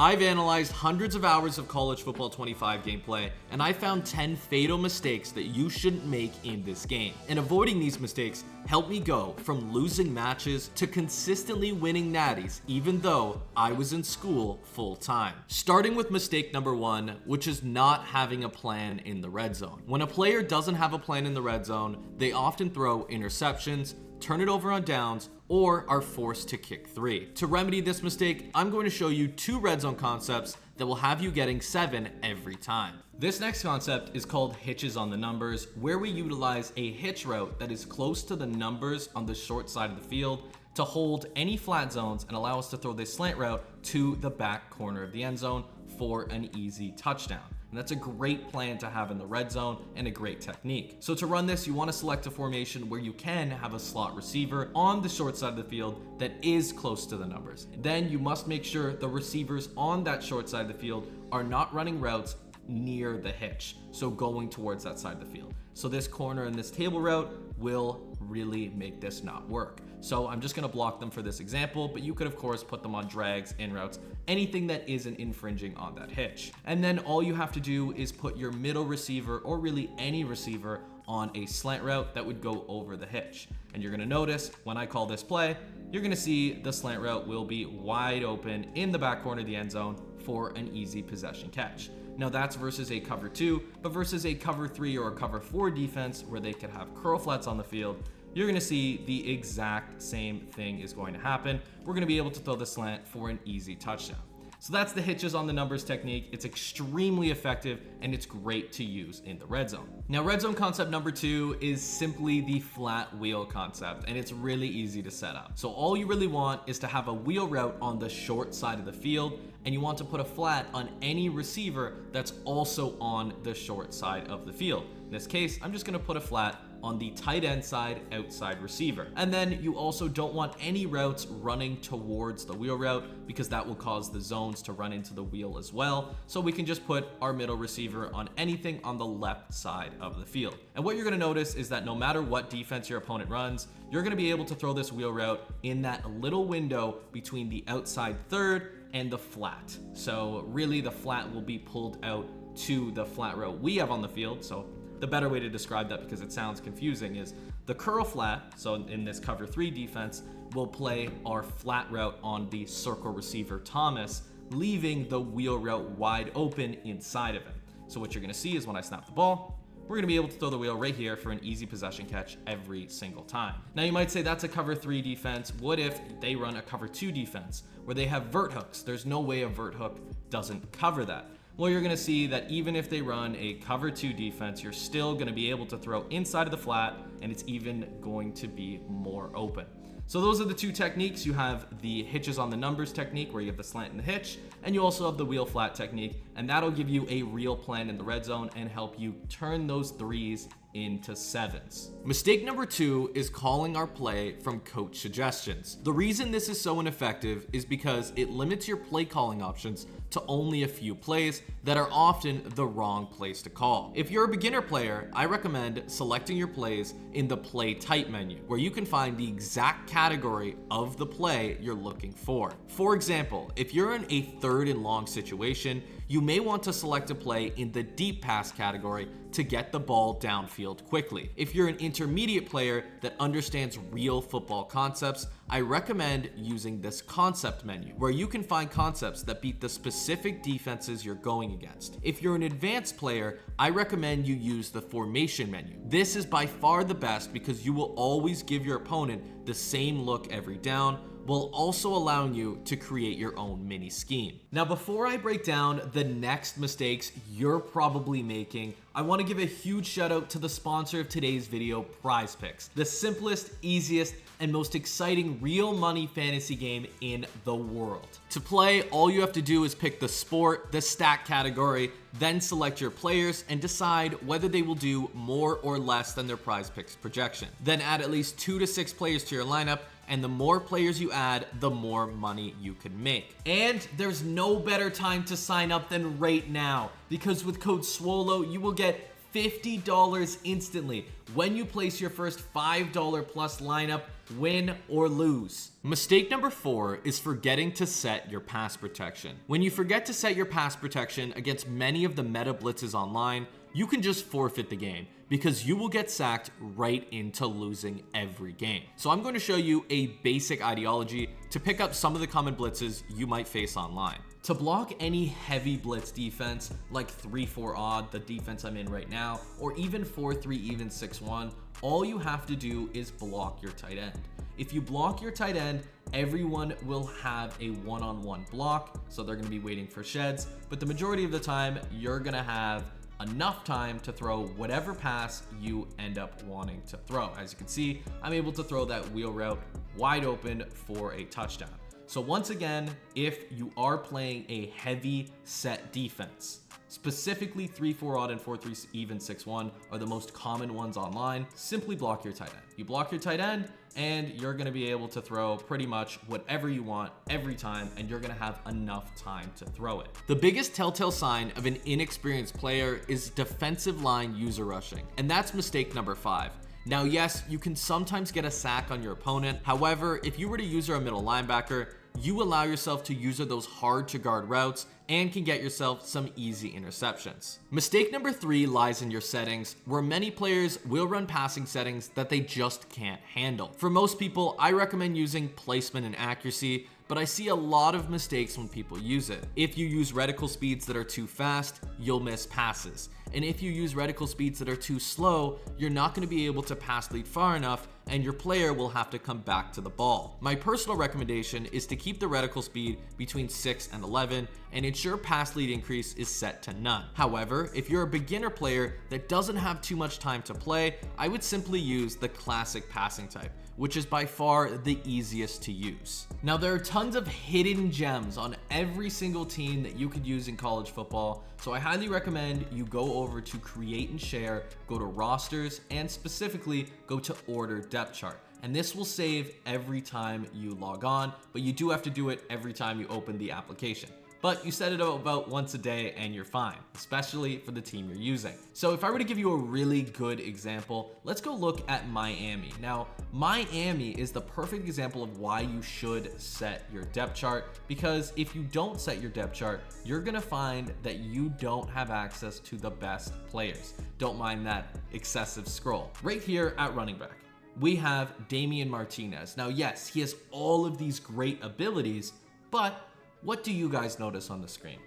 I've analyzed hundreds of hours of college football 25 gameplay, and I found 10 fatal mistakes that you shouldn't make in this game. And avoiding these mistakes helped me go from losing matches to consistently winning natties, even though I was in school full time. Starting with mistake number 1, which is not having a plan in the red zone. When a player doesn't have a plan in the red zone, they often throw interceptions, turn it over on downs, or are forced to kick 3. To remedy this mistake, I'm going to show you 2 red zone concepts that will have you getting 7 every time. This next concept is called hitches on the numbers, where we utilize a hitch route that is close to the numbers on the short side of the field to hold any flat zones and allow us to throw this slant route to the back corner of the end zone for an easy touchdown. And that's a great plan to have in the red zone and a great technique. So to run this, you want to select a formation where you can have a slot receiver on the short side of the field that is close to the numbers. Then you must make sure the receivers on that short side of the field are not running routes near the hitch, so going towards that side of the field. So this corner and this table route will really make this not work. So I'm just going to block them for this example, but you could of course put them on drags, in routes, anything that isn't infringing on that hitch. And then all you have to do is put your middle receiver, or really any receiver, on a slant route that would go over the hitch. And you're going to notice when I call this play, you're going to see the slant route will be wide open in the back corner of the end zone for an easy possession catch. Now that's versus a cover 2, but versus a cover 3 or a cover 4 defense where they could have curl flats on the field, you're going to see the exact same thing is going to happen. We're going to be able to throw the slant for an easy touchdown. So that's the hitches on the numbers technique. It's extremely effective and it's great to use in the red zone. Now, red zone concept number 2 is simply the flat wheel concept, and it's really easy to set up. So all you really want is to have a wheel route on the short side of the field, and you want to put a flat on any receiver that's also on the short side of the field. In this case, I'm just going to put a flat on the tight end side outside receiver. And then you also don't want any routes running towards the wheel route, because that will cause the zones to run into the wheel as well. So we can just put our middle receiver on anything on the left side of the field. And what you're going to notice is that no matter what defense your opponent runs, you're going to be able to throw this wheel route in that little window between the outside third and the flat. So really the flat will be pulled out to the flat route we have on the field. So the better way to describe that, because it sounds confusing, is the curl flat, so in this cover 3 defense, will play our flat route on the circle receiver Thomas, leaving the wheel route wide open inside of him. So what you're going to see is when I snap the ball, we're going to be able to throw the wheel right here for an easy possession catch every single time. Now you might say that's a cover 3 defense. What if they run a cover 2 defense where they have vert hooks? There's no way a vert hook doesn't cover that. Well, you're going to see that even if they run a cover 2 defense, you're still going to be able to throw inside of the flat, and it's even going to be more open. So those are the 2 techniques. You have the hitches on the numbers technique, where you have the slant and the hitch, and you also have the wheel flat technique, and that'll give you a real plan in the red zone and help you turn those 3s into 7s. Mistake number 2 is calling our play from coach suggestions. The reason this is so ineffective is because it limits your play calling options to only a few plays that are often the wrong place to call. If you're a beginner player, I recommend selecting your plays in the play type menu, where you can find the exact category of the play you're looking for. For example, if you're in a 3rd and long situation, you may want to select a play in the deep pass category to get the ball downfield quickly. If you're an intermediate player that understands real football concepts, I recommend using this concept menu, where you can find concepts that beat the specific defenses you're going against. If you're an advanced player, I recommend you use the formation menu. This is by far the best because you will always give your opponent the same look every down, while also allowing you to create your own mini scheme. Now, before I break down the next mistakes you're probably making, I want to give a huge shout out to the sponsor of today's video, PrizePicks, the simplest, easiest, and most exciting real money fantasy game in the world. To play, all you have to do is pick the sport, the stat category, then select your players and decide whether they will do more or less than their PrizePicks projection. Then add at least 2 to 6 players to your lineup, and the more players you add, the more money you can make. And there's no better time to sign up than right now, because with code SWOLO, you will get $50 instantly when you place your first $5 plus lineup, win or lose. Mistake number 4 is forgetting to set your pass protection. When you forget to set your pass protection against many of the meta blitzes online, you can just forfeit the game because you will get sacked right into losing every game. So I'm going to show you a basic ideology to pick up some of the common blitzes you might face online. To block any heavy blitz defense like 3-4 odd, the defense I'm in right now, or even 4-3 even 6-1, all you have to do is block your tight end. If you block your tight end, everyone will have a one-on-one block, so they're going to be waiting for sheds, but the majority of the time you're going to have enough time to throw whatever pass you end up wanting to throw. As you can see, I'm able to throw that wheel route wide open for a touchdown. So once again, if you are playing a heavy set defense, specifically 3-4 odd and 4-3 even 6-1 are the most common ones online, simply block your tight end. You block your tight end and you're going to be able to throw pretty much whatever you want every time, and you're going to have enough time to throw it. The biggest telltale sign of an inexperienced player is defensive line user rushing, and that's mistake number 5. Now, yes, you can sometimes get a sack on your opponent. However, if you were to user a middle linebacker, you allow yourself to user those hard to guard routes and can get yourself some easy interceptions. Mistake number 3 lies in your settings, where many players will run passing settings that they just can't handle. For most people, I recommend using placement and accuracy, but I see a lot of mistakes when people use it. If you use reticle speeds that are too fast, you'll miss passes. And if you use reticle speeds that are too slow, you're not going to be able to pass lead far enough, and your player will have to come back to the ball. My personal recommendation is to keep the reticle speed between 6 and 11 and ensure pass lead increase is set to none. However, if you're a beginner player that doesn't have too much time to play, I would simply use the classic passing type, which is by far the easiest to use. Now, there are tons of hidden gems on every single team that you could use in college football, so I highly recommend you go over to create and share, go to rosters, and specifically go to order depth chart. And this will save every time you log on, but you do have to do it every time you open the application. But you set it up about once a day and you're fine, especially for the team you're using. So if I were to give you a really good example, let's go look at Miami. Now, Miami is the perfect example of why you should set your depth chart, because if you don't set your depth chart, you're gonna find that you don't have access to the best players. Don't mind that excessive scroll. Right here at running back, we have Damian Martinez. Now, yes, he has all of these great abilities, but what do you guys notice on the screen?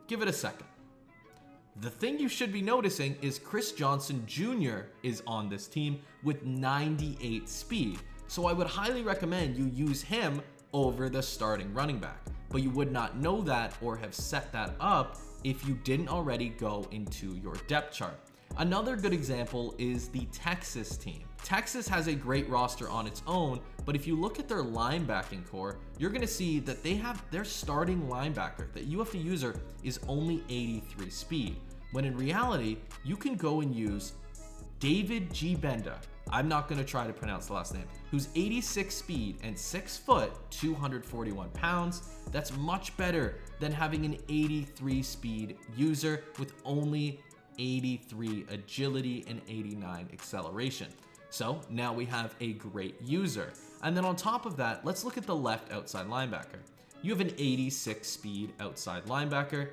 Give it a second. The thing you should be noticing is Chris Johnson Jr. is on this team with 98 speed. So I would highly recommend you use him over the starting running back. But you would not know that or have set that up if you didn't already go into your depth chart. Another good example is the Texas team. Texas has a great roster on its own, but if you look at their linebacking core, you're going to see that they have their starting linebacker that you have to use is only 83 speed, when in reality, you can go and use David G. Benda. I'm not going to try to pronounce the last name, who's 86 speed and 6 foot, 241 pounds. That's much better than having an 83 speed user with only 83 agility and 89 acceleration. So now we have a great user. And then on top of that, let's look at the left outside linebacker. You have an 86 speed outside linebacker,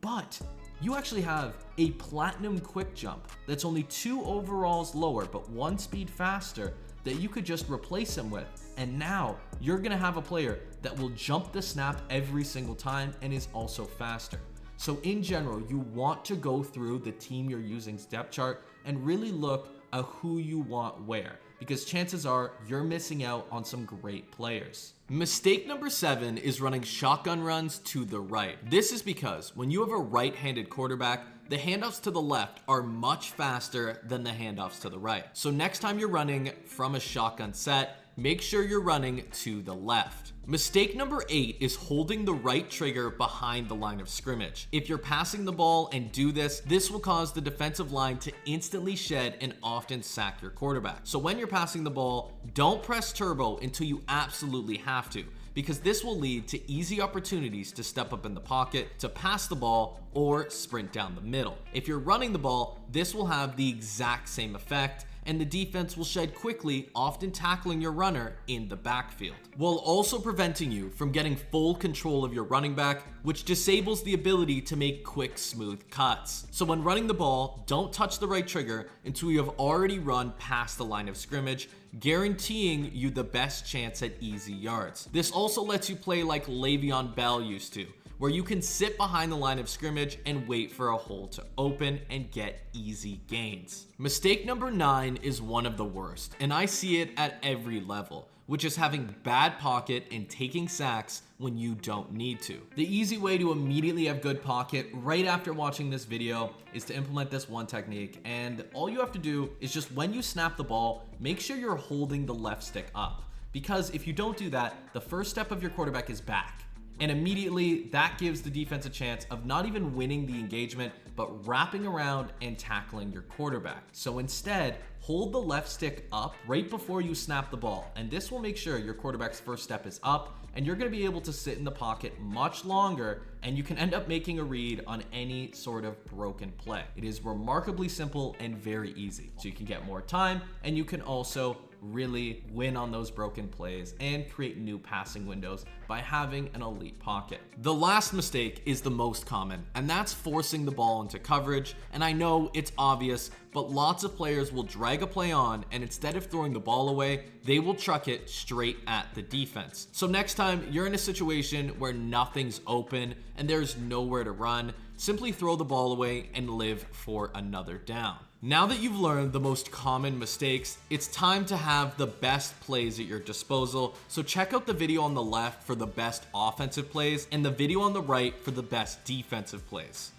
but you actually have a platinum quick jump that's only 2 overalls lower, but 1 speed faster, that you could just replace him with. And now you're gonna have a player that will jump the snap every single time and is also faster. So in general, you want to go through the team you're using's depth chart and really look at who you want where, because chances are you're missing out on some great players. Mistake number 7 is running shotgun runs to the right. This is because when you have a right-handed quarterback, the handoffs to the left are much faster than the handoffs to the right. So next time you're running from a shotgun set, make sure you're running to the left. Mistake number 8 is holding the right trigger behind the line of scrimmage. If you're passing the ball and do this, this will cause the defensive line to instantly shed and often sack your quarterback. So when you're passing the ball, don't press turbo until you absolutely have to, because this will lead to easy opportunities to step up in the pocket, to pass the ball, or sprint down the middle. If you're running the ball, this will have the exact same effect, and the defense will shed quickly, often tackling your runner in the backfield, while also preventing you from getting full control of your running back, which disables the ability to make quick, smooth cuts. So when running the ball, don't touch the right trigger until you have already run past the line of scrimmage, guaranteeing you the best chance at easy yards. This also lets you play like Le'Veon Bell used to, where you can sit behind the line of scrimmage and wait for a hole to open and get easy gains. Mistake number 9 is one of the worst, and I see it at every level, which is having bad pocket and taking sacks when you don't need to. The easy way to immediately have good pocket right after watching this video is to implement this one technique, and all you have to do is just when you snap the ball, make sure you're holding the left stick up, because if you don't do that, the first step of your quarterback is back. And immediately that gives the defense a chance of not even winning the engagement, but wrapping around and tackling your quarterback. So instead, hold the left stick up right before you snap the ball, and this will make sure your quarterback's first step is up, and you're going to be able to sit in the pocket much longer, and you can end up making a read on any sort of broken play. It is remarkably simple and very easy. So you can get more time, and you can also really win on those broken plays and create new passing windows by having an elite pocket. The last mistake is the most common, and that's forcing the ball into coverage. And I know it's obvious, but lots of players will drag a play on, and instead of throwing the ball away, they will truck it straight at the defense. So next time you're in a situation where nothing's open and there's nowhere to run, simply throw the ball away and live for another down. Now that you've learned the most common mistakes, it's time to have the best plays at your disposal. So check out the video on the left for the best offensive plays and the video on the right for the best defensive plays.